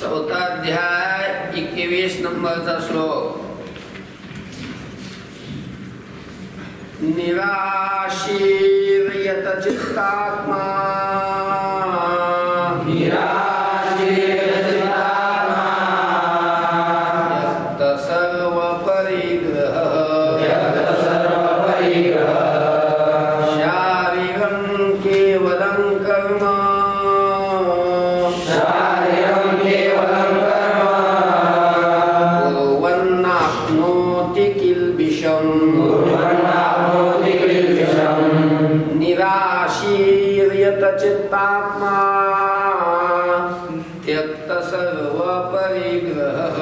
चौथा अध्याय 21 नंबरचा श्लोक. निराशीर्यत चित्तात्मा यक्त सर्व परिग्रह शारीरं केवलं कर्म कुर्वन्नाप्नोति किल्बिषम्. निराशीर्यत चित्तात्मा त्यक्त सर्व परिग्रह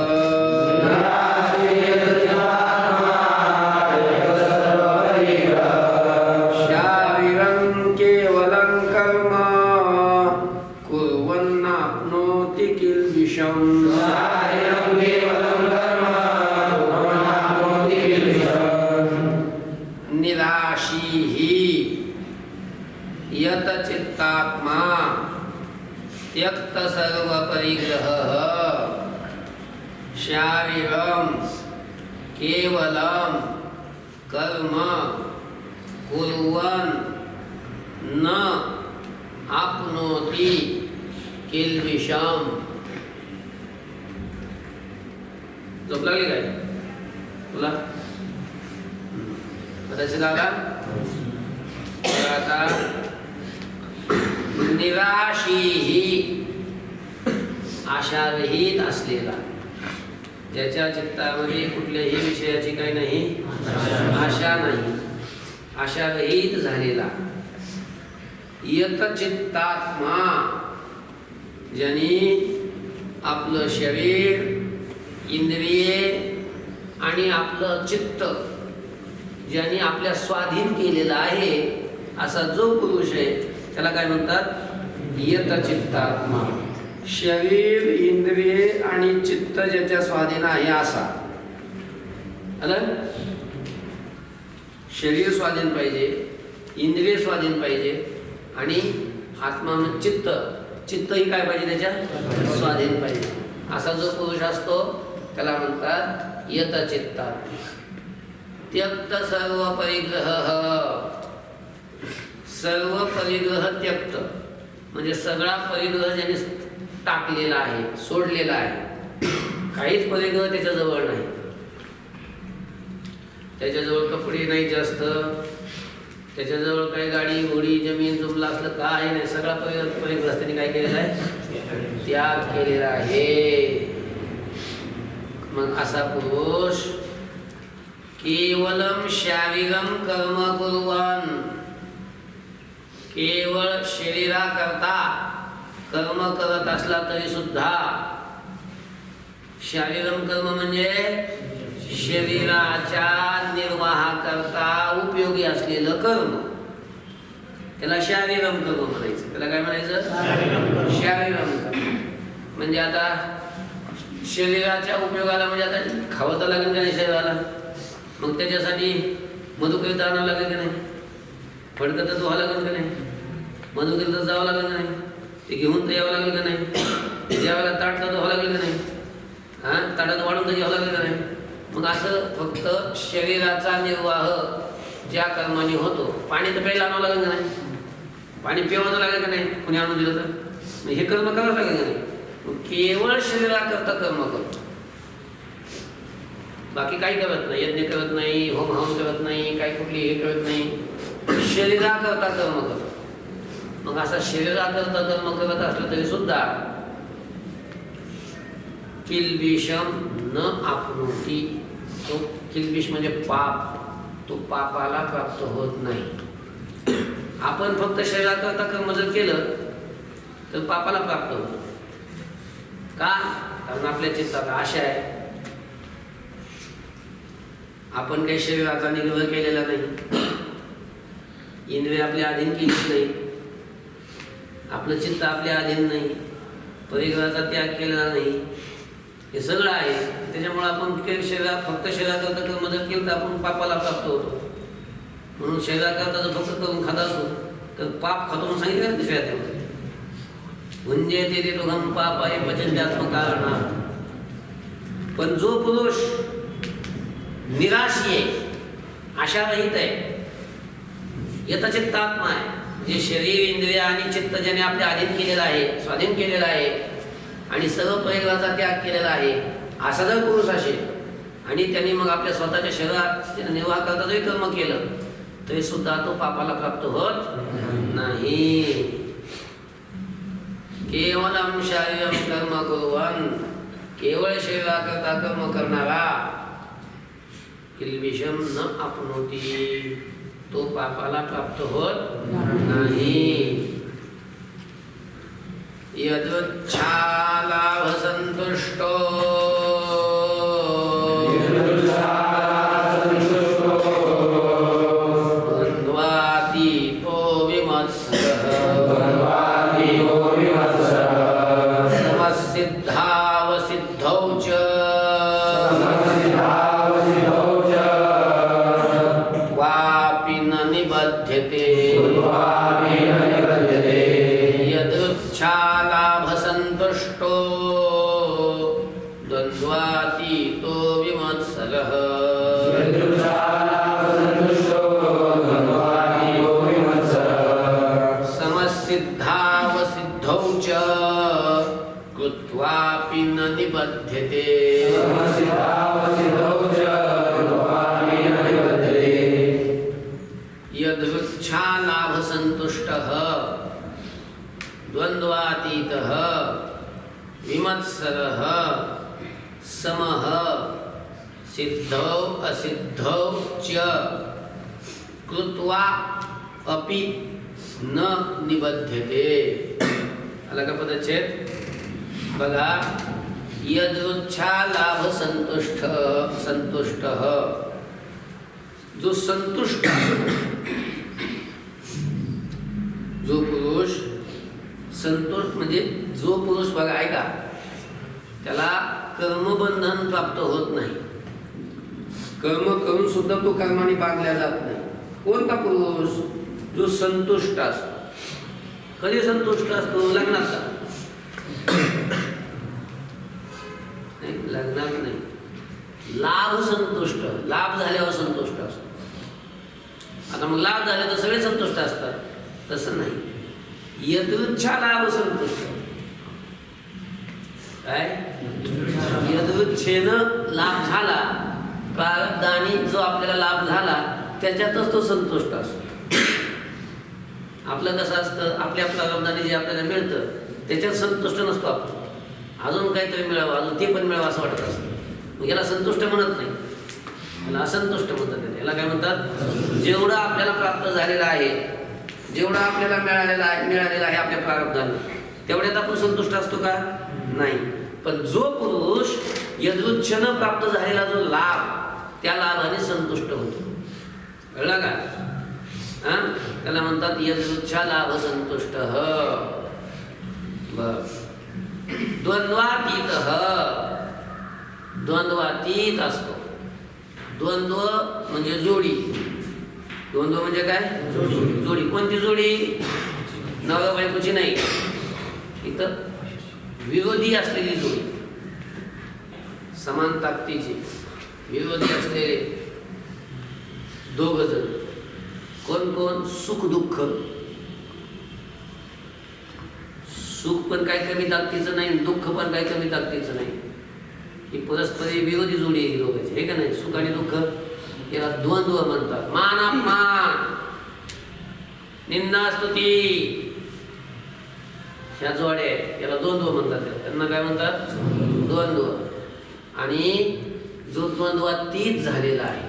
शारीरं केवलं कर्म कुर्वन्नाप्नोति किल्बिषम्. निराशीः यत चित्तात्मा त्यक्त सर्व परिग्रह शारीरं केवलं कर्म कुर्वन् न आप्नोति किल्बिषम्. झोप लागली काय तुला? आता निराशीही आशारहित असलेला, ज्याच्या चित्तामध्ये कुठल्याही विषयाची काही नाही, आशा नाही, आशारहित झालेला. यत चित्तात्मा, ज्यांनी आपलं शरीर, इंद्रिये आणि आपलं चित्त ज्यांनी आपल्या स्वाधीन केलेला आहे, असा जो पुरुष आहे त्याला काय म्हणतात? यत चित्तात्मा. शरीर, इंद्रिये आणि चित्त ज्याच्या स्वाधीन आहे असा. आलं? शरीर स्वाधीन पाहिजे, इंद्रिय स्वाधीन पाहिजे आणि आत्मा चित्त, चित्तही काय पाहिजे त्याच्या स्वाधीन पाहिजे. असा जो पुरुष असतो त्याला म्हणतात यत चित्तात्मा. त्यक्त सर्व परिग्रह, सर्व परिग्रह त्यक्त म्हणजे सगळा परिग्रह ज्याने टाकलेला आहे, सोडलेला आहे. काहीच परिग्रह त्याच्याजवळ नाही. त्याच्याजवळ कपडे नाही जास्त, त्याच्याजवळ काही गाडी घोडी जमीन जुमला असलं काही नाही. सगळा परिग्रह त्यांनी काय केलेला आहे? त्याग केलेला आहे. मग असा पुरुष केवलम शारीरम कर्म कुर्वन्, केवळ शरीराकरता कर्म करत असला तरी सुद्धा, शारीरम कर्म म्हणजे शरीराच्या निर्वाहाकरता उपयोगी असलेलं कर्म, त्याला शारीरम कर्म म्हणायचं. त्याला काय म्हणायचं? शारीरम कर्म. म्हणजे आता शरीराच्या उपयोगाला, म्हणजे आता खावं तर लागेल का नाही शरीराला, मग त्याच्यासाठी मधुकरीत आणावं लागेल का नाही, फडकं तर धुवा लागेल का नाही, मधुकरीत तर जावं लागेल का नाही, ते घेऊन तर यावं लागेल का नाही, जेवायला ताट तर धुवा लागेल का नाही, ताटात वाढून तर घ्यावं लागेल का नाही. मग असं फक्त शरीराचा निर्वाह ज्या कर्माने होतो, पाणी तर प्यायला आणावं लागेल का नाही, पाणी पिवावं लागेल का नाही, कोणी आणून दिलं तर, हे कर्म करावं लागेल का नाही. केवळ शरीराकरता कर्म करतो, बाकी काही करत नाही. यज्ञ करत नाही, होम हवन करत नाही, काही कुठली हे करत नाही, शरीराकरता कर्म करतो. मग असा शरीराकरता कर्म करत असलं तरी सुद्धा किल्बिषम न आप्नोति, तो किल्बिष म्हणजे पाप, तो पापाला प्राप्त होत नाही. आपण फक्त शरीराकरता कर्म जर केलं तर पापाला प्राप्त होतो. का? कारण आपल्या चित्तात आशा आहे. आपण काही शरीराचा निग्रह केलेला नाही, इंद्रिय आपल्या अधीन केलीच नाही, आपलं चित्त आपल्या अधीन नाही, परिग्रहाचा त्याग केलेला नाही, हे सगळं आहे. त्याच्यामुळे आपण फक्त शरीराकरता कर्म जर केलं तर आपण पापाला प्राप्त होतो. म्हणून शरीराकरता जर फक्त करून खात असू तर पाप खातो म्हणून सांगितलं दुसऱ्या त्यामध्ये. भुंजेते ते दुःखं पापाय पचत्यात्मकारणा. पण जो पुरुष निराशी आहे, आशारहित आहे, यतचित्तात्मा आहे, म्हणजे शरीर इंद्रिय आणि चित्त ज्याने आपल्या अधीन केलेलं आहे, स्वाधीन केलेलं आहे आणि सर्व परिग्रहाचा त्याग केलेला आहे, असा जर पुरुष असेल आणि त्यांनी मग आपल्या स्वतःच्या शरीरात निर्वाह करता जरी कर्म केलं तरी सुद्धा तो पापाला प्राप्त होत नाही. केवलम शारीरम कर्म कुर्वन्, केवळ शरीराकरता कर्म करणारा किल्बिषम न आपनोती, तो पापाला प्राप्त होत नाही. यदृच्छालाभ संतुष्टो द्वन्द्वातीतो विमत्सरः समसिद्धावसिद्धौ च वापि न निबध्यते. यदृच्छालाभ संतुष्टो द्वन्द्वातीतो विमत्सरः समसिद्धावसिद्धौ च कृत्वापि न निबध्यते. यदृच्छालाभ संतुष्टः द्वन्द्वातीतः विमत्सरः समः सिद्धौ असिद्धौ च कृत्वा अपि न निबध्यते. आला का पदच्छेद? बघा, यदृच्छालाभ संतुष्टः, जो संतुष्ट, जो पुरुष संतुष्ट, म्हणजे जो पुरुष बघा, ऐका, त्याला कर्मबंधन प्राप्त होत नाही, कर्म करून सुद्धा तो कर्माने बांधल्या जात नाही. कोणता पुरुष? जो संतुष्ट असतो. कधी संतुष्ट असतो? लग्नात नाही, लग्नात नाही, लाभ संतुष्ट, लाभ झाल्यावर संतुष्ट असतो. आता मग लाभ झाले तर सगळे संतुष्ट असतात, तसं नाही. यदृच्छा लाभ संतुष्ट, काय यदृच्छेनं लाभ झाला, प्रारब्धाने जो आपल्याला लाभ झाला त्याच्यातच तो संतुष्ट असतो. आपलं कसं असतं, आपल्या प्रारब्धाने जे आपल्याला मिळतं त्याच्यात संतुष्ट नसतो आपण, अजून काहीतरी मिळावं, अजून ते पण मिळावं असं वाटत असतं. मग याला संतुष्ट म्हणत नाही, याला असंतुष्ट म्हणतात. याला काय म्हणतात? जेवढं आपल्याला प्राप्त झालेलं आहे, जेवढं आपल्याला मिळालेलं आहे आपल्या प्रारब्धाने, तेवढ्यात आपण संतुष्ट असतो का? नाही. पण जो पुरुष यदृच्छेनं प्राप्त झालेला जो लाभ, त्या लाभाने संतुष्ट होतो. कळलं का? त्याला म्हणतात यदृच्छा लाभ संतुष्ट. द्वंद्वातीत, द्वंद्वातीत असतो. द्वंद्व म्हणजे जोडी. द्वंद्व म्हणजे काय? जोडी. कोणती जोडी? नवरा बायकोची नाही, इथं विरोधी असलेली जोडी, समान ताकदीची विरोधी असलेले दोघ जण. कोण कोण? सुख दुःख. सुख पण काही कमी ताकदीचं नाही, दुःख पण काही कमी ताकदीचं नाही. ही परस्परी विरोधी जोडी आहे दोघांची, हे का नाही? सुख आणि दुःख याला द्वंद्व म्हणतात. मान अपमान, निंदा स्तुती, ह्या जोड्या आहेत, याला द्वंद्व म्हणतात. त्यांना काय म्हणतात? द्वंद्व. आणि जो द्वंद्वातीत झालेला आहे,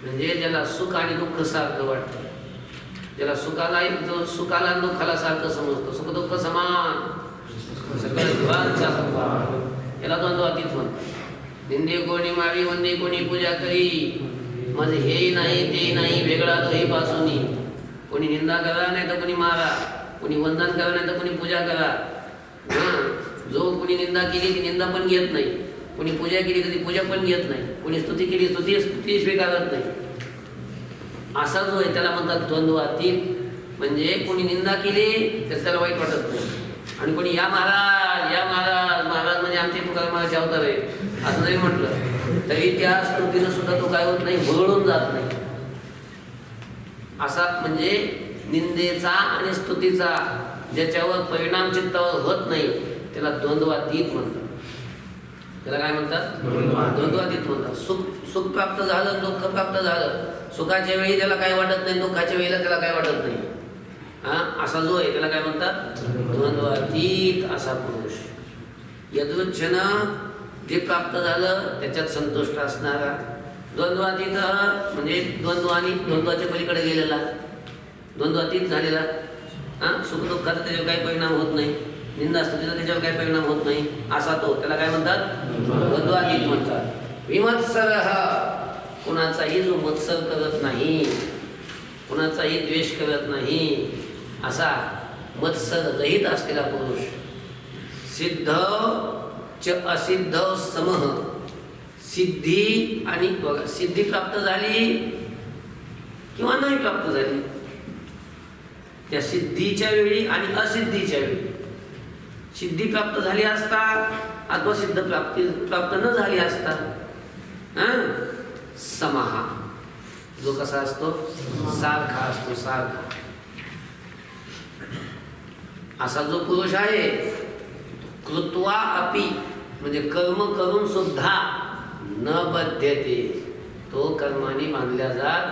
म्हणजे ज्याला सुख आणि दुःख सारखं वाटतं, ज्याला जो सुखाला आणि दुःखाला सारखं समजतो, सुख दुःख समान, सगळं जीवांचा, याला द्वंद्वातीत म्हणतात. निंदे कोणी मावी, वंदे कोणी पूजा करी, माझे हे नाही ते नाही, वेगळा दोही पासूनी. कोणी निंदा करा नाही तर कोणी मारा, कोणी वंदन करा नाही तर कोणी पूजा करा. जो कोणी निंदा केली ती निंदा पण घेत नाही, कोणी पूजा केली तर ती पूजा पण घेत नाही, कोणी स्तुती केली स्तुती स्वीकारत नाही. असा जो आहे त्याला म्हणतात द्वंद्वातीत. म्हणजे कोणी निंदा केली तर त्याला वाईट वाटत नाही, आणि कोणी या महाराज या महाराज महाराज म्हणजे आमचे तुकाराम महाराज अवतार आहे असं जरी म्हटलं तरी त्या स्तुतीनं सुद्धा तो काय होत नाही, हुरळून जात नाही. असा म्हणजे निंदेचा आणि स्तुतीचा ज्याच्यावर परिणाम चित्तावर होत नाही त्याला द्वंद्वातीत म्हणतात. त्याला काय म्हणतात? द्वंद्वातीत म्हणतात. सुख प्राप्त झालं, दुःख प्राप्त झालं, सुखाच्या वेळी त्याला काय वाटत नाही, दुःखाच्या वेळेला त्याला काय वाटत नाही. असा जो आहे त्याला काय म्हणतात? द्वंद्वातीत असा पुरुष. यदृच्छनं जे प्राप्त झालं त्याच्यात संतुष्ट असणारा. द्वंद्वातीत म्हणजे द्वंद्व आणि द्वंद्वाच्या पलीकडे गेलेला, द्वंद्वातीत झालेला. सुख दुःखाचा त्याच्यावर काही परिणाम होत नाही, निंदा स्तुतीचा त्याच्यावर काही परिणाम होत नाही असा तो, त्याला काय म्हणतात? द्वंद्वातीत म्हणतात. विमत्सर कुणाचाही जो मत्सर करत नाही, कुणाचाही द्वेष करत नाही असा मत्सर रहित असलेला पुरुष. सिद्ध च असिद्ध समह. सिद्धी आणि बघा, सिद्धी प्राप्त झाली किंवा नाही प्राप्त झाली, त्या सिद्धीच्या वेळी आणि असिद्धीच्या वेळी. सिद्धी प्राप्त झाली असता अथवा सिद्ध प्राप्त न झाली असता समहा, जो कसा असतो? सारखा असतो, सारखा. असा जो पुरुष आहे कृत्वा अपि म्हणजे कर्म करून सुद्धा न बध्यते, तो कर्माने बांधल्या जात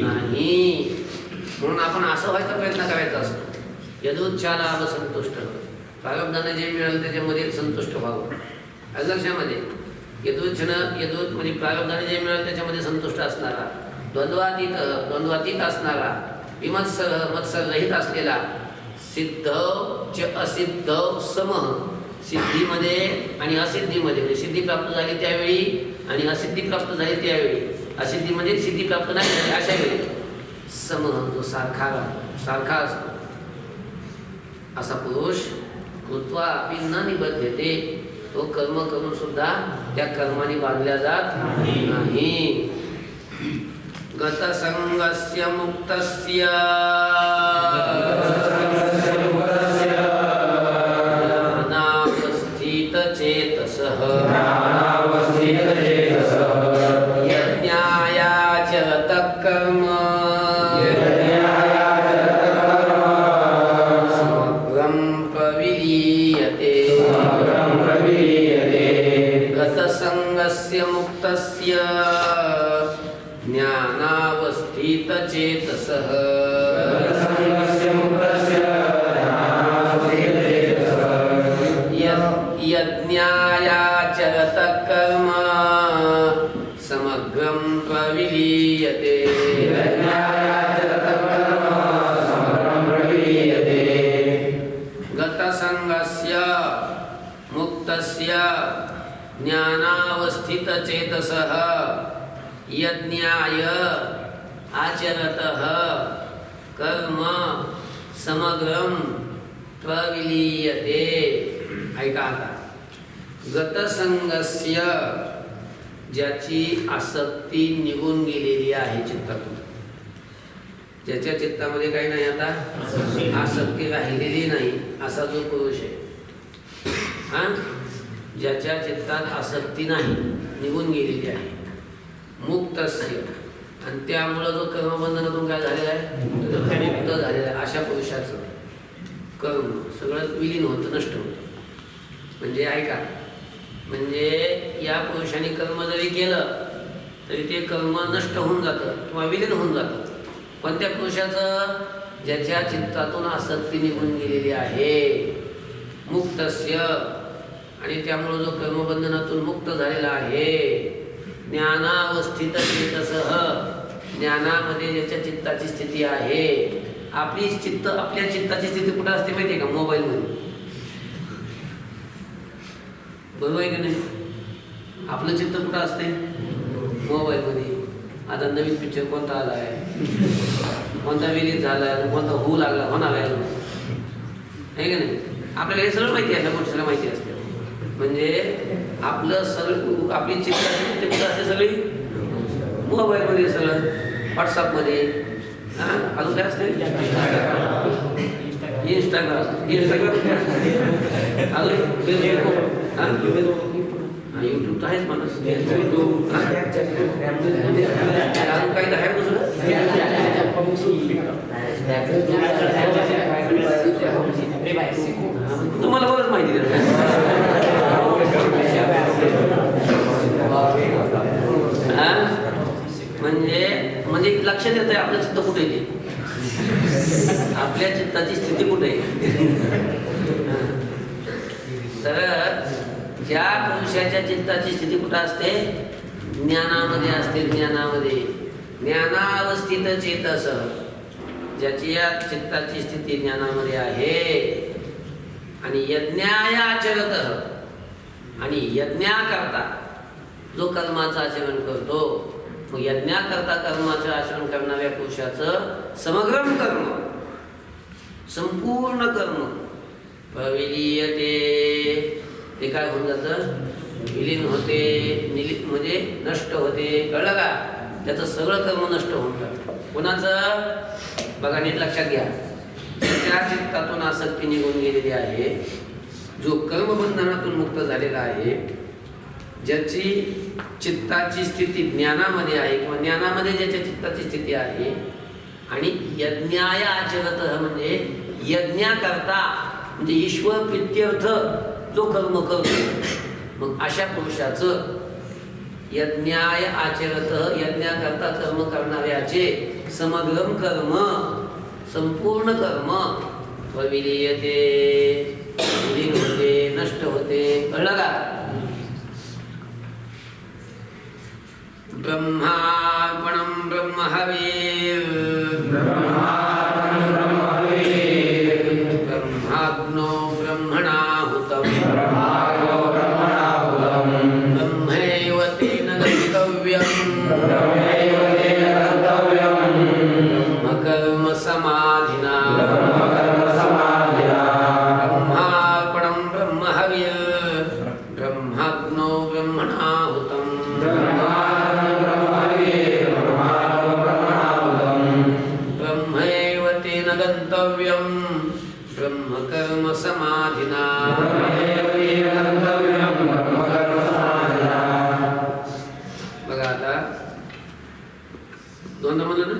नाही. म्हणून आपण असं व्हायचा प्रयत्न करायचा असतो. यदुच्छाला संतुष्ट, प्रारब्धाने जे मिळालं त्याच्यामध्ये संतुष्ट व्हावं. लक्षामध्ये यदुच्छन म्हणजे प्रारब्धाने जे मिळालं त्याच्यामध्ये संतुष्ट असणारा, द्वंद्वातीत असणारा, मत्सर रहित असलेला, सिद्ध च असिद्ध समह. सिद्धीमध्ये आणि असिद्धीमध्ये, म्हणजे सिद्धी प्राप्त झाली त्यावेळी आणि असिद्धी प्राप्त झाली त्यावेळी, असिद्धी म्हणजे सिद्धी प्राप्त नाही झाली अशा वेळी समह, जो सारखा असतो असा पुरुष. कृत्वा अपि न निबध्यते, तो कर्म करून सुद्धा त्या कर्माने बांधल्या जात नाही. गतसंगस्य मुक्तस्य ज्ञानावस्थितचेतसः यज्ञायाचरतः कर्म समग्रं प्रविलीयते. गतसंगस्य मुक्तस्य ज्ञानावस्थितचेतसः यज्ञायाचरतः कर्म समग्रं प्रविलीयते. गतसंगस्य मुक्तस्य ज्ञानावस्थितचेतसः यज्ञाय आचरतः कर्म समग्रं प्रविलीयते. ऐका आता. गतसंगस्य, ज्याची आसक्ती निघून गेलेली आहे चित्तातून, ज्याच्या चित्तामध्ये काही नाही आता आसक्ती राहिलेली नाही असा जो पुरुष आहे, ज्याच्या चित्तात आसक्ती नाही, निघून गेलेली आहे, मुक्तस्य, आणि त्यामुळं जो कर्मबंधनातून काय झालेला आहे, मुक्त झालेला आहे, अशा पुरुषाचं कर्म सगळं विलीन होतं, नष्ट होतं. म्हणजे ऐका, म्हणजे या पुरुषाने कर्म जरी केलं तरी ते कर्म नष्ट होऊन जातं किंवा विलीन होऊन जातं. पण त्या पुरुषाचं ज्याच्या चित्तातून आसक्ती निघून गेलेली आहे, मुक्तस्य, आणि त्यामुळं जो कर्मबंधनातून मुक्त झालेला आहे, ज्ञानावस्थित चेतसः, ज्ञानामध्ये ज्याच्या चित्ताची स्थिती आहे. आपल्या चित्ताची स्थिती कुठं असते माहिती आहे का? मोबाईलमध्ये. बरोबर आहे की नाही? आपलं चित्त कुठं असते? मोबाईलमध्ये. आता नवीन पिक्चर कोणता आला आहे, कोणता रिलीज झाला आहे, कोणता होऊ लागला, होणार आहे की नाही? आपल्याला हे सगळं माहिती आहे, ह्या गोष्टीला माहिती असते. म्हणजे आपलं सगळं, आपली चित्ताची कुठे असते? सगळी मोबाईलमध्ये, सगळं व्हॉट्सअपमध्ये. अजून काय असते? इंस्टाग्राम यूट्यूब तर आहेच म्हणा. अजून काही तर आहे दुसरं. तुम्हाला बरंच माहिती देत म्हणजे लक्षात येत आहे आपलं चित्त कुठे आहे, आपल्या चित्ताची स्थिती कुठे आहे. तर ज्या पुरुषाच्या चित्ताची स्थिती कुठं असते, ज्ञानामध्ये असते. ज्ञानावस्थित चेतस, ज्याची या चित्ताची स्थिती ज्ञानामध्ये आहे. आणि यज्ञाय आचरत, आणि यज्ञाकरता जो कर्माचं आचरण करतो, मग यज्ञाकरता कर्माचं आचरण करणाऱ्या पुरुषाचं समग्र कर्म, संपूर्ण कर्म विलीयते, ते काय होऊन जातं, विलीन होते, म्हणजे नष्ट होते. कळलं का? त्याचं सगळं कर्म नष्ट होऊन जातं. कोणाचं? बघा नीट लक्षात घ्या. ज्याच्या चित्तातून आसक्ती निघून गेलेली आहे, जो कर्मबंधनातून मुक्त झालेला आहे, ज्याची चित्ताची स्थिती ज्ञानामध्ये आहे किंवा ज्ञानामध्ये ज्याच्या चित्ताची स्थिती आहे, आणि यज्ञाय आचरत म्हणजे यज्ञाकरता म्हणजे ईश्वर प्रीत्यर्थ जो कर्म करतो, मग अशा पुरुषाचं यज्ञाय आचरत, यज्ञाकरता कर्म करणाऱ्याचे समग्र कर्म, संपूर्ण कर्म विलीयते, विलीन होते, नष्ट होते. कळलं का? ब्रह्मार्पणं ब्रह्महविः, ब्रह्माग्नो ब्रह्मणाहुतं, ब्रह्मैव तेन गन्तव्यं, ब्रह्मकर्म समाधिना. ब्रह्मार्पणं ब्रह्महविः, ब्रह्माग्नो ब्रह्मणाहुतं, ब्रह्मैव तेन गन्तव्यं, ब्रह्मकर्म समाधिना. बघा आता दोनदा म्हणलं ना,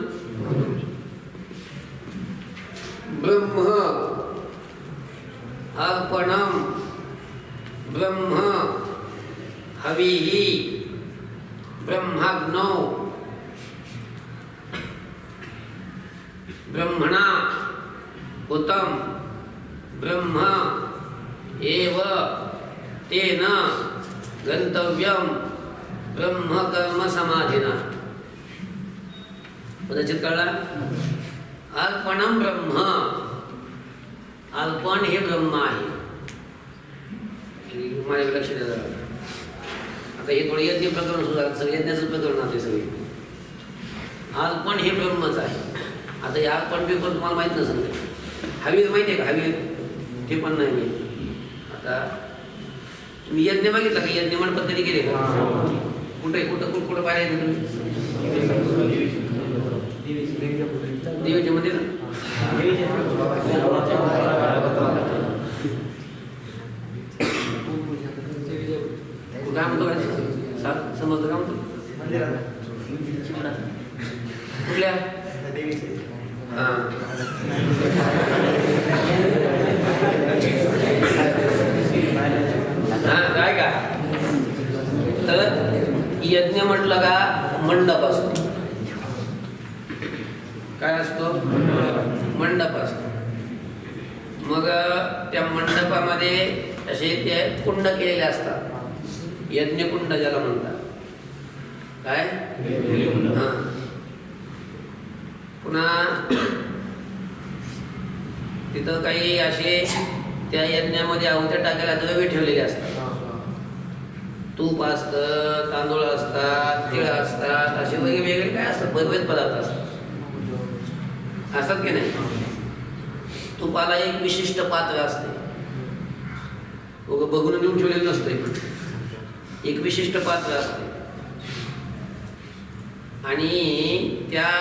ब्रह्म अर्पणम ब्रह्म हविः ब्रह्माग्नौ ब्रह्मणा हुतं, ब्रह्म एव तेन गन्तव्यं, ब्रह्मकर्म समाधिना. कदाचित कळला? अर्पणम ब्रह्म, अर्पण हे ब्रह्म आहे. माझ्याकडे लक्ष द्या जरा. आता हे थोडं यज्ञ प्रकरण सुद्धा, सगळं यज्ञाचं प्रकरण आहे सगळे. अर्पण हे ब्रह्मच आहे. आता हे अर्पण बिपण तुम्हाला माहीत नसेल. हवीर माहिती आहे का? हवीर ते पण नाही माहीत. आता तुम्ही यज्ञ बघितला का? यज्ञ म्हण पद्धती केली का? कुठे कुठं कुठं पाहिजे तुम्ही? देवीच्या मंदिर काय म्हणतो? समजतं का म्हणतो? कुठल्या? काय का? तर यज्ञ म्हटलं का मंडप असतो. काय असतो? मंडप असतो. मग त्या मंडपामध्ये असे ते कुंड केलेले असतात. यज्ञकुंड ज्याला म्हणतात. काय? पुन्हा तिथं काही असे त्या यज्ञामध्ये आहुत्या टाकायला द्रव्य ठेवलेले असतात. तूप असतं, तांदूळ असतात, तिळ असतात, असे वेगवेगळे काय असतात, बरेच पदार्थ असतात. असतात की नाही? तुपाला एक विशिष्ट पात्र असते. बघून नेऊन ठेवलेलं नसते. एक विशिष्ट पात्र असते आणि त्या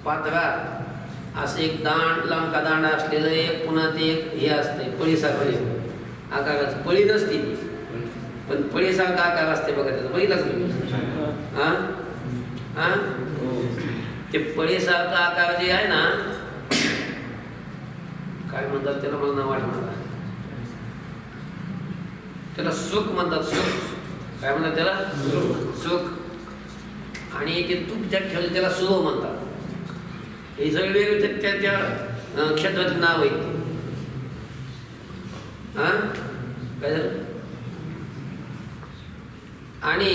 पात्रात असं एक लांबका दांडा असलेलं एक, पुन्हा ते एक हे असते पळीसारखं आकाराचं. पळी नसते ती, पण पळीसारखा आकार असते बघा त्याचा. बघितलाच तुम्ही? हा हा, ते पळीसारखा आकार जे आहे ना, काय म्हणतात त्याला, मला नाव आठवणार. त्याला सुख म्हणतात. सुख काय म्हणतात त्याला? सुख. आणि ते तूप ज्यात ठेवलं त्याला सुरो म्हणतात. हे सगळे त्या क्षेत्रात नाव आहेत. हा काय झालं? आणि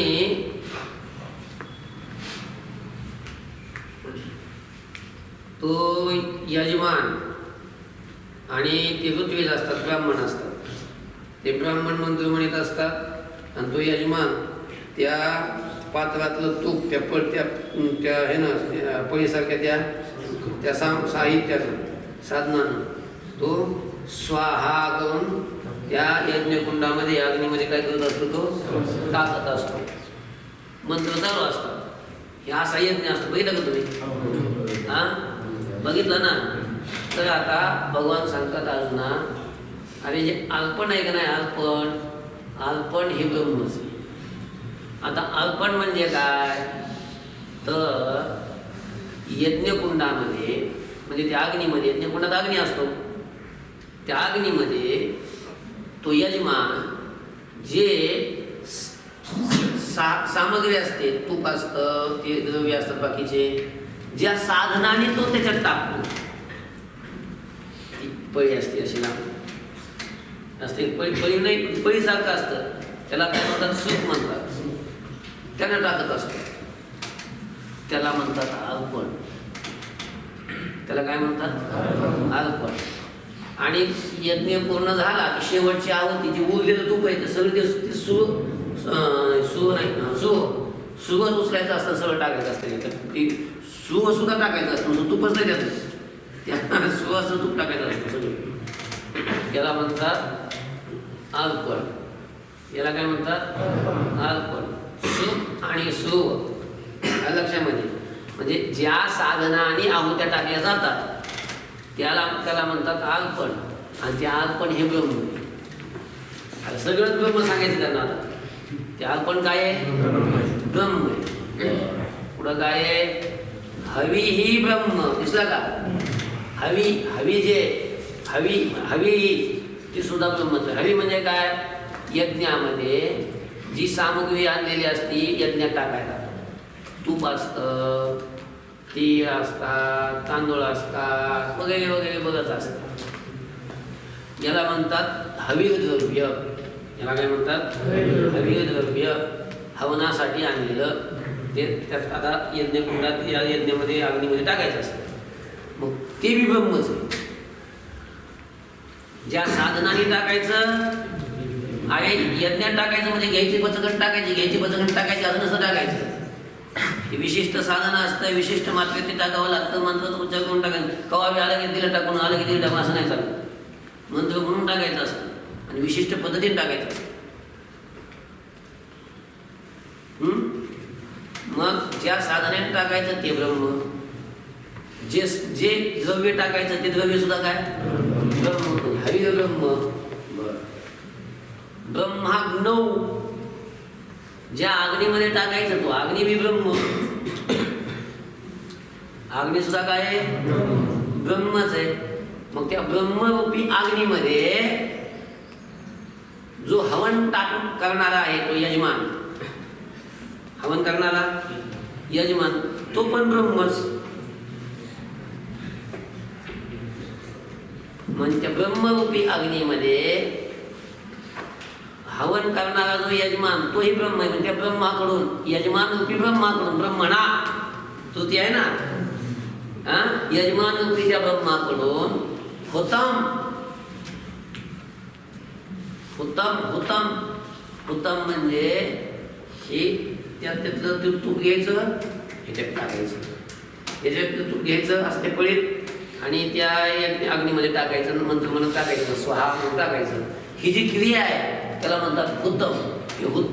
तो यजमान आणि ते ऋत्विज असतात, ब्राह्मण असतात. ते ब्राह्मण मंत्र म्हणत असतात आणि तो यजमान त्या पात्रातलं तूप त्या हे ना पळीसारख्या त्या साहित्याचं साधनानं तो स्वाहा करून त्या यज्ञकुंडामध्ये अग्नीमध्ये काय करत असतो, तो टाकत असतो. मंत्र चालू असतात. हे असा यज्ञ असतो. बघितलं का तुम्ही? हा बघितलं ना. तर आता भगवान सांगतात अर्जुना, अरे जे अल्पण आहे का नाही, अल्पण हे ब्रह्मच. आता अल्पण म्हणजे काय, तर यज्ञकुंडामध्ये म्हणजे त्या अग्नीमध्ये, यज्ञकुंडात अग्नी असतो, त्या अग्नीमध्ये तो यजमान जे सामग्री असते, तूप असतं, ते द्रव्य असतात बाकीचे, ज्या साधनाने तो त्याच्यात टाकतो, ती पळी असते अशी लांब असते. पळी नाही, पळीसारखं असतं. त्याला काय म्हणतात? सुख म्हणतात. त्याने टाकत असतो, त्याला म्हणतात अल्पण. त्याला काय म्हणतात? अल्पण. आणि यज्ञ पूर्ण झाला की शेवटची आहुती जी उरलेलं तूप आहे, सगळं ते सुवच उचलायचं असतं, सगळं टाकायचं असतं. ती सुव सुद्धा टाकायचं असतं, तूपच नाही त्यात, सुवाचं तूप टाकायचं असतं सगळं. याला म्हणतात अल्पण. याला काय म्हणतात? अल्पण. सुख आणि सुव लक्षामध्ये, म्हणजे ज्या साधनाने आहुत्या टाकल्या जातात त्याला म्हणतात अल्पण. आणि ते अल्पण हे ब्रह्म. सगळंच ब्रह्म सांगायचं त्यांना. आता ते अल्पण काय आहे? ब्रह्म आहे. पुढं काय आहे? हवी ही ब्रह्म. दिसला का? हवी जे हवी ती सुद्धा ब्रह्मच आहे. हवी म्हणजे काय? यज्ञामध्ये जी सामग्री आणलेली असती यज्ञात टाकायला, तूप असतं, तीळ असतात, तांदूळ असतात, वगैरे वगैरे बरंच असतात. याला म्हणतात हवीर द्रव्य. याला काय म्हणतात? हवीर द्रव्य. हवनासाठी आणलेलं ते त्यात आता यज्ञकुंडात, या यज्ञामध्ये अग्नीमध्ये टाकायचं असतं. मग ते बी ब्रह्मच आहे. ज्या साधनाने टाकायचं आहे, यज्ञात टाकायचं म्हणजे घ्यायची बचकट टाकायची, अजून असं टाकायचं. हे विशिष्ट साधन असतं, विशिष्ट मात्रेत ते टाकावं लागतं. मंत्राचा उच्चार करून टाकायचं. कवा बी आलं की दिलं टाकून, आलं की दिलं टाकून, असं नाही चालत. मंत्र म्हणून टाकायचं असतं आणि विशिष्ट पद्धतीने टाकायचं असतं. मग ज्या साधनाने टाकायचं ते ब्रह्म, जे द्रव्य टाकायचं ते द्रव्य सुद्धा काय? ब्रह्म. हवी ब्रह्म. ब्रह्माग्नौ, ज्या अग्नीमध्ये टाकायचं तो अग्नी बी ब्रह्म. अग्नी सुद्धा काय आहे? ब्रह्मच आहे. मग त्या ब्रह्मरूपी अग्नीमध्ये जो हवन करणारा आहे तो यजमान, हवन करणारा यजमान तो पण ब्रह्मच. म्हणजे त्या ब्रह्मरूपी अग्नीमध्ये हवन करणारा जो यजमान तोही ब्रह्म आहे. म्हणजे त्या ब्रह्माकडून, यजमान रूपी ब्रह्माकडून, ब्रह्मणा तो ती आहे ना, यजमान रूपी त्या ब्रह्माकडून हुतम म्हणजे त्यातलं तूप घ्यायचं, ह्याच्यात टाकायचं, ह्याच्यात तूप घ्यायचं असते पळीत आणि त्या अग्नीमध्ये टाकायचं, मंत्र म्हणून टाकायचं, स्वाहा म्हणून टाकायचं. ही जी क्रिया आहे त्याला म्हणतात उत्तम.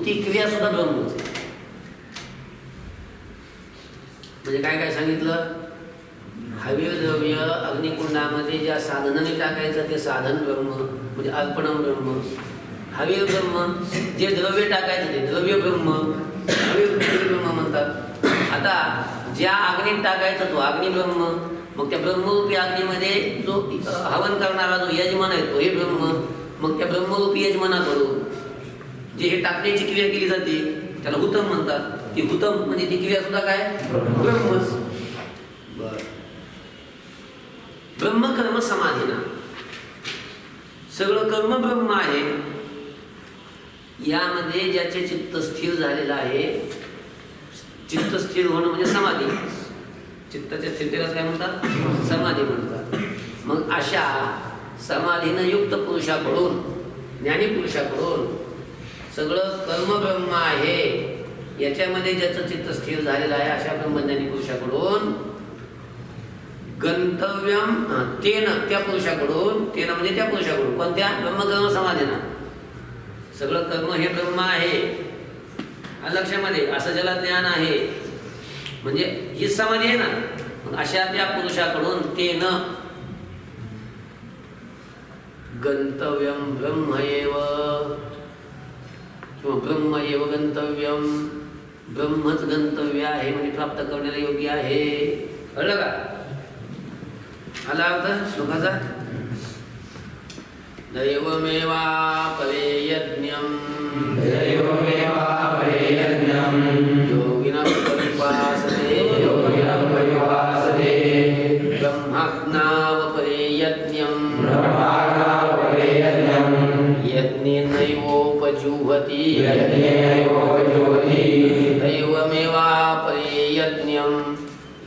ती क्रिया सुद्धा ब्रह्मच. म्हणजे काय काय सांगितलं? हवीर द्रव्य अग्निकुंडामध्ये ज्या साधनाने टाकायचं ते साधन ब्रह्म म्हणजे अर्पणम ब्रह्म. हवीर ब्रह्म, जे द्रव्य टाकायचं ते द्रव्य ब्रह्म, हवीर ब्रह्म म्हणतात. आता ज्या अग्नीत टाकायचा तो अग्नि ब्रह्म. मग त्या ब्रह्मरूपी अग्नीमध्ये जो हवन करणारा जो यजमान आहे तो हे ब्रह्म. मग त्या ब्रह्मरूपी यजमानाकडून जे हे टाकण्याची क्रिया केली जाते त्याला हुतम म्हणतात. ती हुतम म्हणजे ती क्रिया सुद्धा काय ब्रह्मच. बर, ब्रह्म कर्म समाधीना सगळं कर्म ब्रह्म आहे. यामध्ये ज्याचे चित्त स्थिर झालेलं आहे, चित्त स्थिर होणं म्हणजे समाधी. चित्ताच्या स्थितीला काय म्हणतात? समाधी म्हणतात. मग अशा समाधीनं युक्त पुरुषाकडून, ज्ञानी पुरुषाकडून सगळं कर्म ब्रह्म आहे याच्यामध्ये ज्याचं चित्त स्थिर झालेलं आहे अशा ब्रह्मज्ञानी पुरुषाकडून गंतव्यम तेन, त्या पुरुषाकडून, तेन म्हणजे त्या पुरुषाकडून, कोणत्या? ब्रह्मकर्म समाधीना. सगळं कर्म हे ब्रह्म आहे लक्षामध्ये असं ज्याला ज्ञान आहे म्हणजे ही समाधी आहे ना. मग अशा त्या पुरुषाकडून तेन गंतव्यम ब्रह्मएव किंवा ब्रह्मएव गंतव्यम, ब्रह्मच गंतव्य आहे म्हणजे प्राप्त करण्याला योग्य आहे. कळलं का? आला अर्थ श्लोकाचा? दैवमेवापरे यज्ञं योगिनः परिपासते ब्रह्माज्ञावपरे यज्ञं यज्ञेनैवोपजुह्वति दैवमेवापरे यज्ञं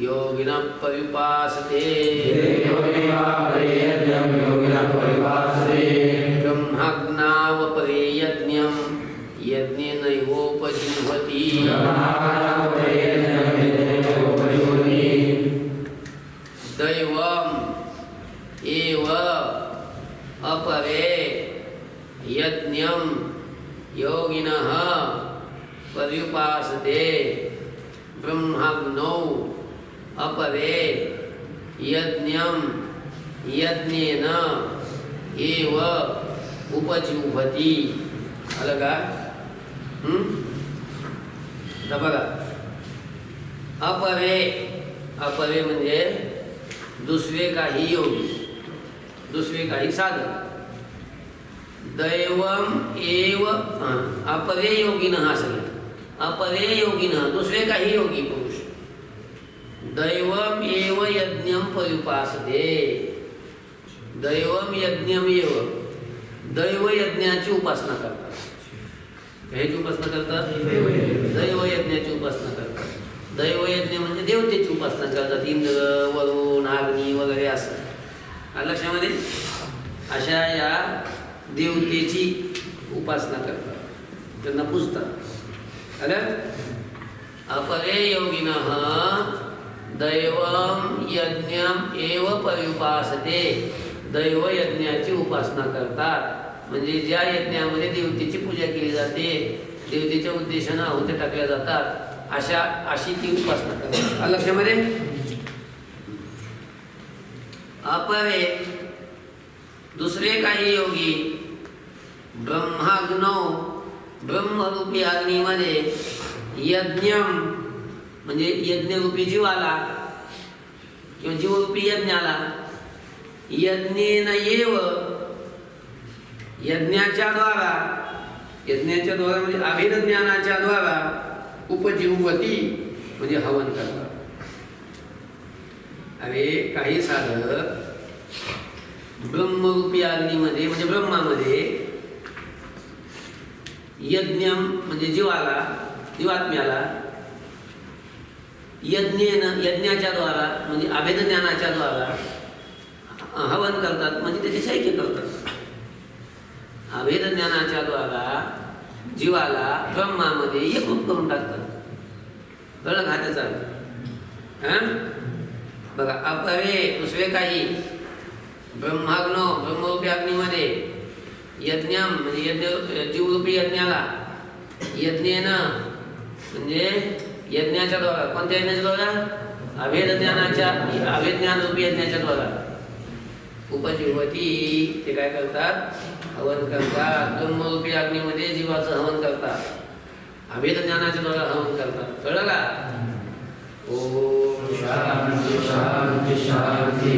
योगिनः परिपासते ब्रह्माज्ञावपरे यज्ञं यज्ञेनैवोपजुह्वति दैवम् एव अपरे यज्ञं योगिनः पर्युपासते ब्रह्माग्नौ अपरे यज्ञं यज्ञेन एव उपजुह्वति. आलं का? आता बघा, अपरे, अपरे म्हणजे दुसरे काही योगी, दुसरे काही साधक. दैवम एव अपरे योगिनः असेल, अपरे योगिनः दुसरे काही योगी पुरुष. दैवम एव यज्ञं पर्युपासते. दैवम यज्ञम एव, दैव यज्ञाची उपासना करतात. ह्याची उपासना करतात? दैव यज्ञाची उपासना करतात. दैव यज्ञ म्हणजे देवतेची उपासना करतात. इंद्र, वरुण, अग्नी वगैरे असं. लक्षामध्ये अशा या देवतेची उपासना करतात, त्यांना पूजतात. अगं अपरे योगिनः दैवम यज्ञम एव पर्युपासते. दैव यज्ञाची उपासना करतात म्हणजे ज्या यज्ञामध्ये देवतेची पूजा केली जाते, देवतेच्या उद्देशानं आहुती टाकल्या जातात, अशी ती उपासना करतात. लक्षामध्ये अपरे दुसरे काही योगी ब्रह्माग्नौ ब्रह्मरूपी अग्नीमध्ये यज्ञम म्हणजे यज्ञरूपी जीवाला किंवा जीवरूपी यज्ञाला यज्ञेन एव यज्ञाच्या द्वारा, यज्ञाच्या द्वारा म्हणजे अभेद ज्ञानाच्या द्वारा उपजीवती म्हणजे हवन करतात. अरे काही साधक ब्रह्मरूपी अग्नीमध्ये म्हणजे ब्रह्मामध्ये यज्ञ म्हणजे जीवाला, जीवात्म्याला यज्ञेनं यज्ञाच्या द्वारा म्हणजे अभेद ज्ञानाच्या द्वारा हवन करतात म्हणजे त्याची शैक्य करतात. अभेद ज्ञानाच्या द्वारा जीवाला ब्रह्मामध्ये एकरूप करून टाकतात. कळलं का त्याचा अर्थ? बघा अपरे दुसरे काही ब्रह्माग्नो ब्रह्मरूपी अग्नीमध्ये यज्ञम म्हणजे यज्ञ जीवरूपी यज्ञाला यज्ञेनं म्हणजे यज्ञाच्या द्वारा, कोणत्या यज्ञाच्या द्वारा? अभेद ज्ञानाच्या अभेद ज्ञान रूपी यज्ञाच्या द्वारा उपजीवती ते काय करतात हवन करतात ब्रह्मरूपी अग्नीमध्ये जीवाचं हवन करतात अभेद ज्ञानाच्या द्वारा हवन करतात कळलं का ओम शांती शांती शांती